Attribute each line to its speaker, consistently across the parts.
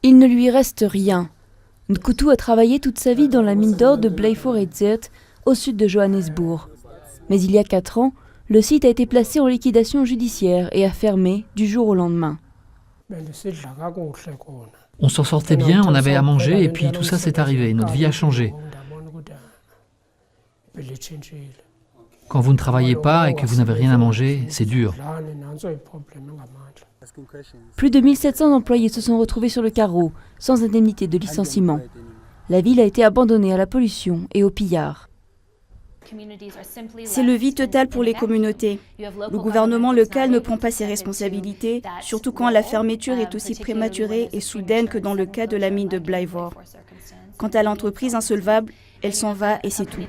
Speaker 1: Il ne lui reste rien. Nkutu a travaillé toute sa vie dans la mine d'or de Blyvoor-Etzert, au sud de Johannesburg. Mais il y a 4 ans, le site a été placé en liquidation judiciaire et a fermé du jour au lendemain.
Speaker 2: On s'en sortait bien, on avait à manger et puis tout ça s'est arrivé, notre vie a changé. Quand vous ne travaillez pas et que vous n'avez rien à manger, c'est dur.
Speaker 1: Plus de 1700 employés se sont retrouvés sur le carreau, sans indemnité de licenciement. La ville a été abandonnée à la pollution et au pillard.
Speaker 3: C'est le vide total pour les communautés. Le gouvernement local ne prend pas ses responsabilités, surtout quand la fermeture est aussi prématurée et soudaine que dans le cas de la mine de Blyvoor. Quant à l'entreprise insolvable, elle s'en va et c'est tout.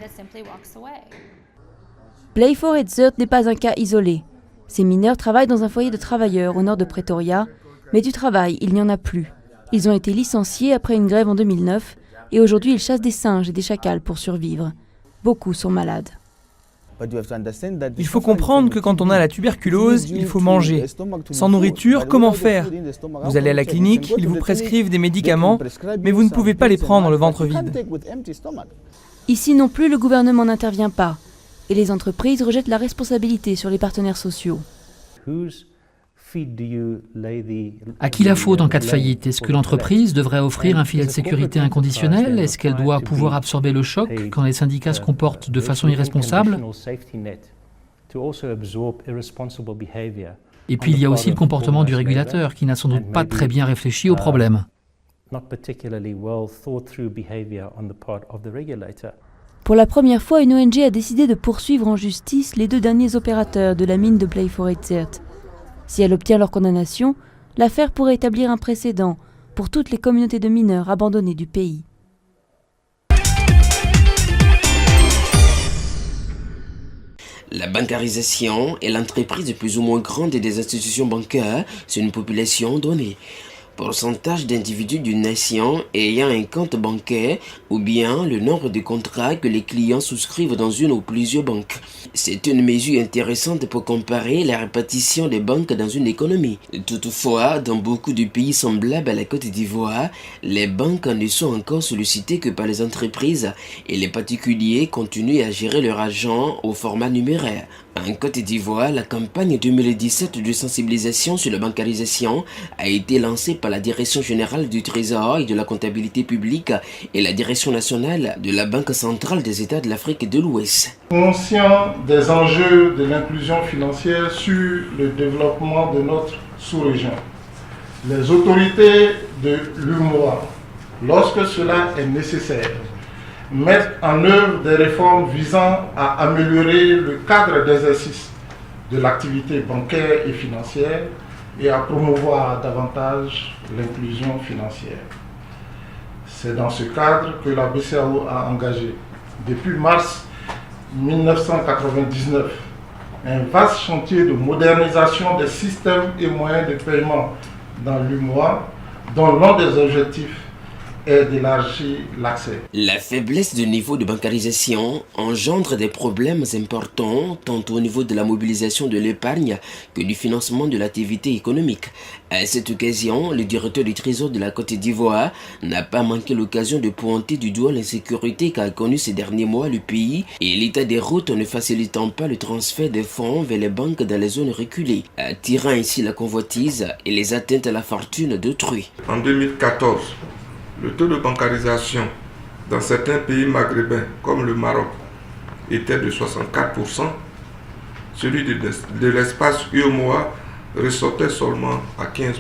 Speaker 1: Blyvoor-Etzert n'est pas un cas isolé. Ces mineurs travaillent dans un foyer de travailleurs au nord de Pretoria, mais du travail, il n'y en a plus. Ils ont été licenciés après une grève en 2009 et aujourd'hui ils chassent des singes et des chacals pour survivre. Beaucoup sont malades.
Speaker 4: Il faut comprendre que quand on a la tuberculose, il faut manger. Sans nourriture, comment faire? Vous allez à la clinique, ils vous prescrivent des médicaments, mais vous ne pouvez pas les prendre le ventre vide.
Speaker 1: Ici non plus, le gouvernement n'intervient pas. Et les entreprises rejettent la responsabilité sur les partenaires sociaux.
Speaker 2: À qui la faute en cas de faillite? Est-ce que l'entreprise devrait offrir un filet de sécurité inconditionnel? Est-ce qu'elle doit pouvoir absorber le choc quand les syndicats se comportent de façon irresponsable? Et puis il y a aussi le comportement du régulateur qui n'a sans doute pas très bien réfléchi au problème.
Speaker 1: Pour la première fois, une ONG a décidé de poursuivre en justice les 2 derniers opérateurs de la mine de Blyvoor-Etzert. Si elle obtient leur condamnation, l'affaire pourrait établir un précédent pour toutes les communautés de mineurs abandonnées du pays.
Speaker 5: La bancarisation est l'entreprise plus ou moins grande des institutions bancaires sur une population donnée. Pourcentage d'individus d'une nation ayant un compte bancaire ou bien le nombre de contrats que les clients souscrivent dans une ou plusieurs banques. C'est une mesure intéressante pour comparer la répartition des banques dans une économie. Toutefois, dans beaucoup de pays semblables à la Côte d'Ivoire, les banques ne sont encore sollicitées que par les entreprises et les particuliers continuent à gérer leur argent au format numéraire. En Côte d'Ivoire, la campagne 2017 de sensibilisation sur la bancarisation a été lancée par la Direction générale du Trésor et de la comptabilité publique et la Direction nationale de la Banque centrale des États de l'Afrique de l'Ouest.
Speaker 6: Conscient des enjeux de l'inclusion financière sur le développement de notre sous-région, les autorités de l'UMOA, lorsque cela est nécessaire, mettre en œuvre des réformes visant à améliorer le cadre d'exercice de l'activité bancaire et financière et à promouvoir davantage l'inclusion financière. C'est dans ce cadre que la BCEAO a engagé, depuis mars 1999, un vaste chantier de modernisation des systèmes et moyens de paiement dans l'UMOA, dont l'un des objectifs est d'élargir l'accès.
Speaker 5: La faiblesse du niveau de bancarisation engendre des problèmes importants tant au niveau de la mobilisation de l'épargne que du financement de l'activité économique. À cette occasion, le directeur du Trésor de la Côte d'Ivoire n'a pas manqué l'occasion de pointer du doigt l'insécurité qu'a connue ces derniers mois le pays et l'état des routes ne facilitant pas le transfert des fonds vers les banques dans les zones reculées, attirant ainsi la convoitise et les atteintes à la fortune d'autrui.
Speaker 7: En 2014, le taux de bancarisation dans certains pays maghrébins comme le Maroc était de 64%, celui de l'espace UEMOA ressortait seulement à 15%.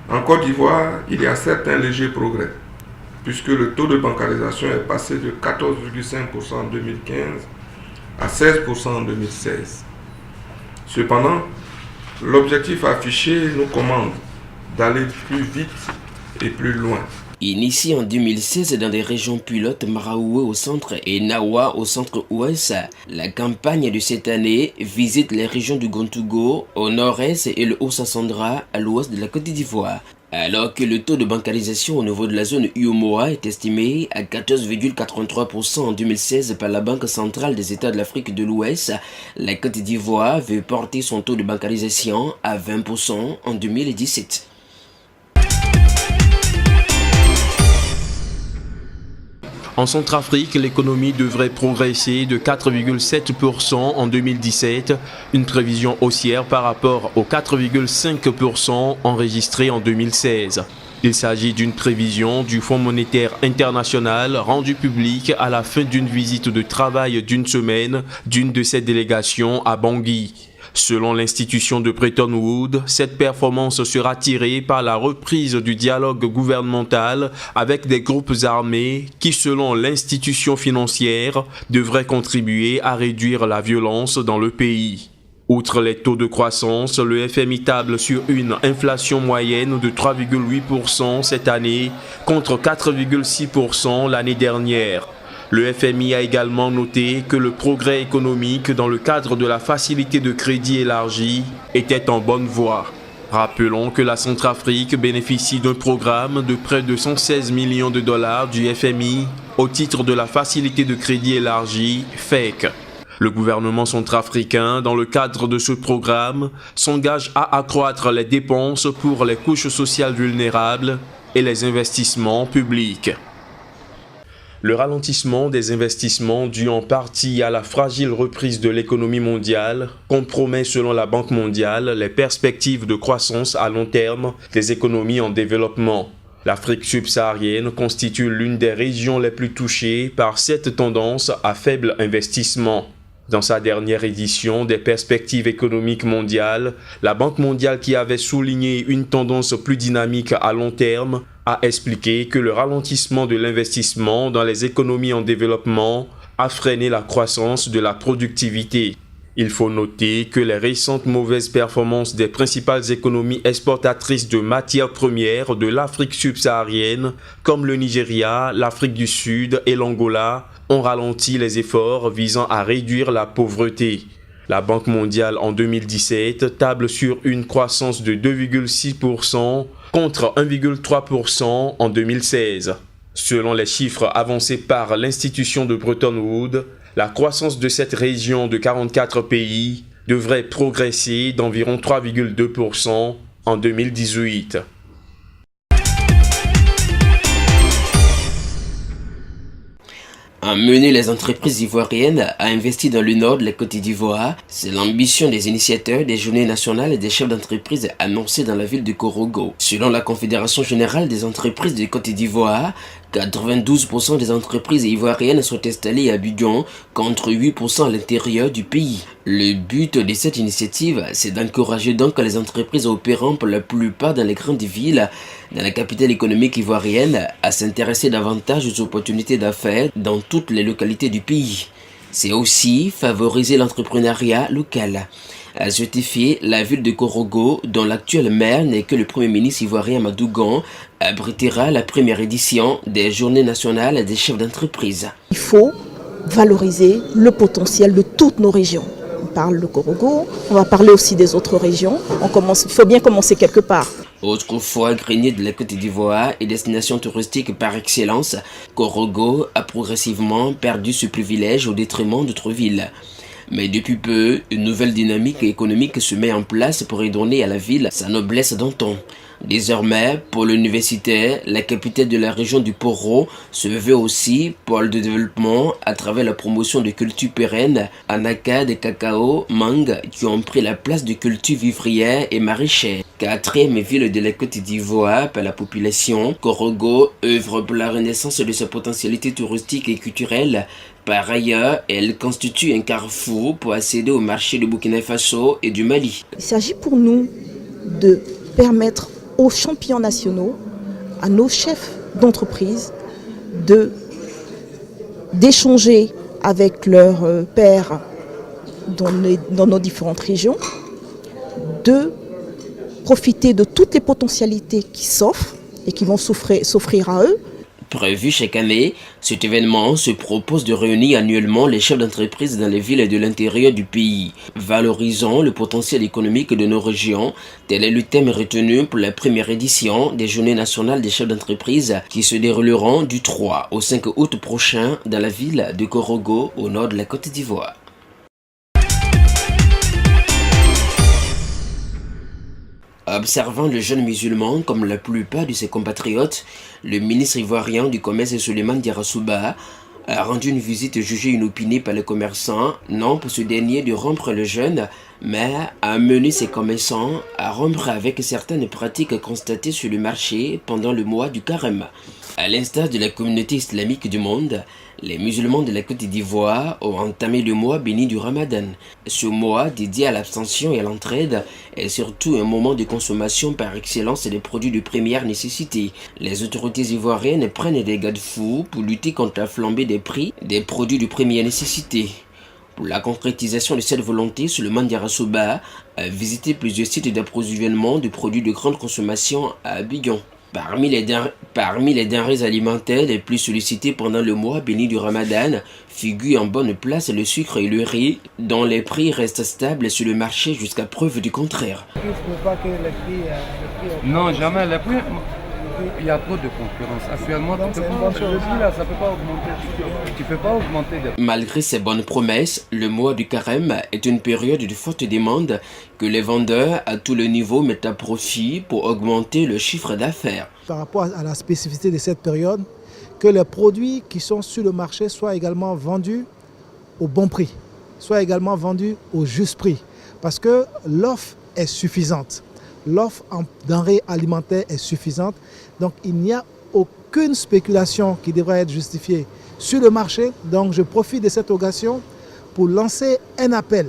Speaker 7: En Côte d'Ivoire, il y a certains légers progrès, puisque le taux de bancarisation est passé de 14,5% en 2015 à 16% en 2016. Cependant, l'objectif affiché nous commande d'aller plus vite et plus loin.
Speaker 5: Initié en 2016 dans des régions pilotes Maraoué au centre et Nawa au centre-ouest, la campagne de cette année visite les régions du Gontougo au nord-est et le Haut-Sassandra à l'ouest de la Côte d'Ivoire. Alors que le taux de bancarisation au niveau de la zone UEMOA est estimé à 14,83% en 2016 par la Banque centrale des États de l'Afrique de l'Ouest, la Côte d'Ivoire veut porter son taux de bancarisation à 20% en 2017.
Speaker 8: En Centrafrique, l'économie devrait progresser de 4,7% en 2017, une prévision haussière par rapport aux 4,5% enregistrés en 2016. Il s'agit d'une prévision du Fonds monétaire international rendue publique à la fin d'une visite de travail d'une semaine d'une de ses délégations à Bangui. Selon l'institution de Bretton Woods, cette performance sera tirée par la reprise du dialogue gouvernemental avec des groupes armés qui, selon l'institution financière, devraient contribuer à réduire la violence dans le pays. Outre les taux de croissance, le FMI table sur une inflation moyenne de 3,8% cette année contre 4,6% l'année dernière. Le FMI a également noté que le progrès économique dans le cadre de la facilité de crédit élargie était en bonne voie. Rappelons que la Centrafrique bénéficie d'un programme de près de 116 millions de dollars du FMI au titre de la facilité de crédit élargie FEC. Le gouvernement centrafricain, dans le cadre de ce programme, s'engage à accroître les dépenses pour les couches sociales vulnérables et les investissements publics. Le ralentissement des investissements dû en partie à la fragile reprise de l'économie mondiale compromet selon la Banque mondiale les perspectives de croissance à long terme des économies en développement. L'Afrique subsaharienne constitue l'une des régions les plus touchées par cette tendance à faible investissement. Dans sa dernière édition des perspectives économiques mondiales, la Banque mondiale, qui avait souligné une tendance plus dynamique à long terme, a expliqué que le ralentissement de l'investissement dans les économies en développement a freiné la croissance de la productivité. Il faut noter que les récentes mauvaises performances des principales économies exportatrices de matières premières de l'Afrique subsaharienne, comme le Nigeria, l'Afrique du Sud et l'Angola, ont ralenti les efforts visant à réduire la pauvreté. La Banque mondiale en 2017 table sur une croissance de 2,6% contre 1,3% en 2016. Selon les chiffres avancés par l'institution de Bretton Woods, la croissance de cette région de 44 pays devrait progresser d'environ 3,2% en 2018.
Speaker 5: Amener les entreprises ivoiriennes à investir dans le nord de la Côte d'Ivoire, c'est l'ambition des initiateurs des Journées nationales des chefs d'entreprise annoncées dans la ville de Korogo. Selon la Confédération générale des entreprises de Côte d'Ivoire, 92% des entreprises ivoiriennes sont installées à Abidjan, contre 8% à l'intérieur du pays. Le but de cette initiative, c'est d'encourager donc les entreprises opérant pour la plupart dans les grandes villes, dans la capitale économique ivoirienne, à s'intéresser davantage aux opportunités d'affaires dans toutes les localités du pays. C'est aussi favoriser l'entrepreneuriat local. À cet effet, la ville de Korogo, dont l'actuel maire n'est que le premier ministre ivoirien Madougan, abritera la première édition des Journées nationales des chefs d'entreprise.
Speaker 9: Il faut valoriser le potentiel de toutes nos régions. On parle de Korogo, on va parler aussi des autres régions. Il faut bien commencer quelque part.
Speaker 5: Autrefois grenier de la Côte d'Ivoire et destination touristique par excellence, Korogo a progressivement perdu ce privilège au détriment d'autres villes. Mais depuis peu, une nouvelle dynamique économique se met en place pour redonner à la ville sa noblesse d'antan. Désormais, pôle universitaire, la capitale de la région du Poro se veut aussi pôle de développement à travers la promotion de cultures pérennes, anacards, cacao, mangue, qui ont pris la place de cultures vivrières et maraîchères. Quatrième ville de la Côte d'Ivoire par la population, Korogo œuvre pour la renaissance de sa potentialité touristique et culturelle. Par ailleurs, elle constitue un carrefour pour accéder au marché du Burkina Faso et du Mali.
Speaker 9: Il s'agit pour nous de permettre aux champions nationaux, à nos chefs d'entreprise, d'échanger avec leurs pairs dans nos différentes régions, de profiter de toutes les potentialités qui s'offrent et qui vont s'offrir à eux.
Speaker 5: Prévu chaque année, cet événement se propose de réunir annuellement les chefs d'entreprise dans les villes de l'intérieur du pays. Valorisant le potentiel économique de nos régions, tel est le thème retenu pour la première édition des Journées nationales des chefs d'entreprise qui se dérouleront du 3 au 5 août prochain dans la ville de Korogo au nord de la Côte Observant le jeune musulman comme la plupart de ses compatriotes, le ministre ivoirien du commerce Souleymane Diarra a rendu une visite jugée inopinée par les commerçants, non pour ce dernier de rompre le jeûne, mais à amener ses commerçants à rompre avec certaines pratiques constatées sur le marché pendant le mois du carême. À l'instar de la communauté islamique du monde, les musulmans de la Côte d'Ivoire ont entamé le mois béni du Ramadan. Ce mois dédié à l'abstention et à l'entraide est surtout un moment de consommation par excellence des produits de première nécessité. Les autorités ivoiriennes prennent des garde-fous pour lutter contre la flambée des prix des produits de première nécessité. Pour la concrétisation de cette volonté, Souleymane Diarra a visité plusieurs sites d'approvisionnement de produits de grande consommation à Abidjan. Parmi les denrées alimentaires les plus sollicitées pendant le mois béni du Ramadan, figurent en bonne place le sucre et le riz, dont les prix restent stables sur le marché jusqu'à preuve du contraire.
Speaker 10: Non, jamais. Les prix, il y a trop de concurrence. Actuellement, le prix là, ça ne peut pas augmenter. Tu ne peux pas augmenter.
Speaker 5: Malgré ces bonnes promesses, le mois du carême est une période de forte demande que les vendeurs à tous les niveaux mettent à profit pour augmenter le chiffre d'affaires.
Speaker 11: Par rapport à la spécificité de cette période, que les produits qui sont sur le marché soient également vendus au bon prix, soient également vendus au juste prix, parce que l'offre est suffisante. L'offre en denrées alimentaires est suffisante, donc il n'y a aucune spéculation qui devrait être justifiée sur le marché. Donc je profite de cette occasion pour lancer un appel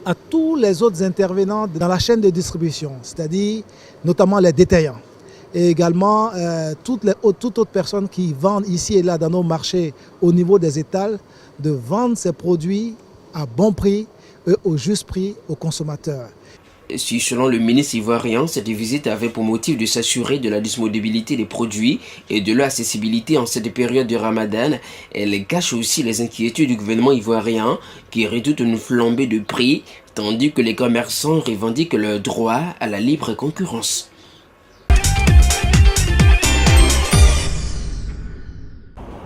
Speaker 11: à tous les autres intervenants dans la chaîne de distribution, c'est-à-dire notamment les détaillants et également toute autre personne qui vendent ici et là dans nos marchés au niveau des étals, de vendre ces produits à bon prix et au juste prix aux consommateurs.
Speaker 5: Si, selon le ministre ivoirien, cette visite avait pour motif de s'assurer de la disponibilité des produits et de leur accessibilité en cette période de Ramadan, elle cache aussi les inquiétudes du gouvernement ivoirien qui redoute une flambée de prix, tandis que les commerçants revendiquent leur droit à la libre concurrence.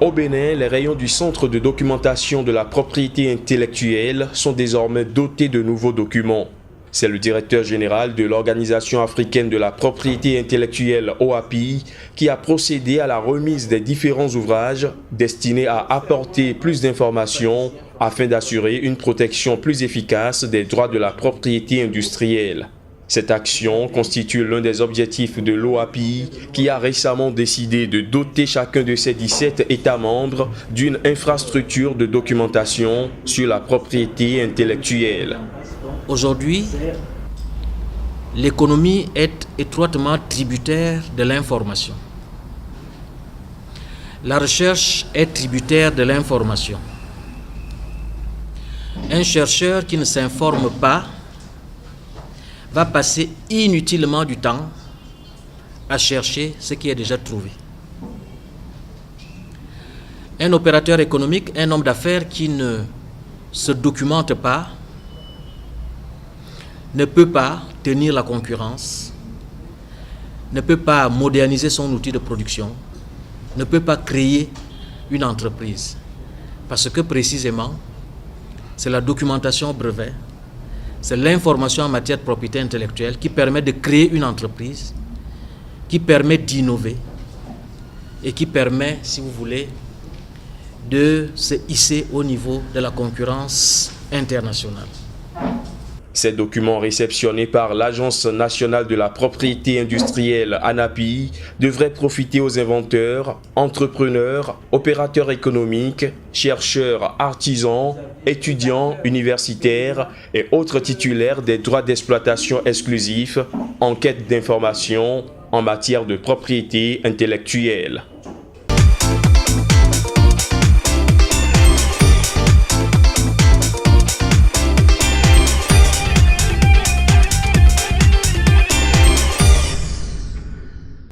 Speaker 8: Au Bénin, les rayons du Centre de documentation de la propriété intellectuelle sont désormais dotés de nouveaux documents. C'est le directeur général de l'Organisation africaine de la propriété intellectuelle OAPI qui a procédé à la remise des différents ouvrages destinés à apporter plus d'informations afin d'assurer une protection plus efficace des droits de la propriété industrielle. Cette action constitue l'un des objectifs de l'OAPI qui a récemment décidé de doter chacun de ses 17 États membres d'une infrastructure de documentation sur la propriété intellectuelle.
Speaker 12: Aujourd'hui, l'économie est étroitement tributaire de l'information. La recherche est tributaire de l'information. Un chercheur qui ne s'informe pas va passer inutilement du temps à chercher ce qui est déjà trouvé. Un opérateur économique, un homme d'affaires qui ne se documente pas, ne peut pas tenir la concurrence, ne peut pas moderniser son outil de production, ne peut pas créer une entreprise. Parce que précisément, c'est la documentation au brevet, c'est l'information en matière de propriété intellectuelle qui permet de créer une entreprise, qui permet d'innover et qui permet, si vous voulez, de se hisser au niveau de la concurrence internationale.
Speaker 8: Ces documents réceptionnés par l'Agence nationale de la propriété industrielle ANAPI devraient profiter aux inventeurs, entrepreneurs, opérateurs économiques, chercheurs, artisans, étudiants, universitaires et autres titulaires des droits d'exploitation exclusifs en quête d'informations en matière de propriété intellectuelle.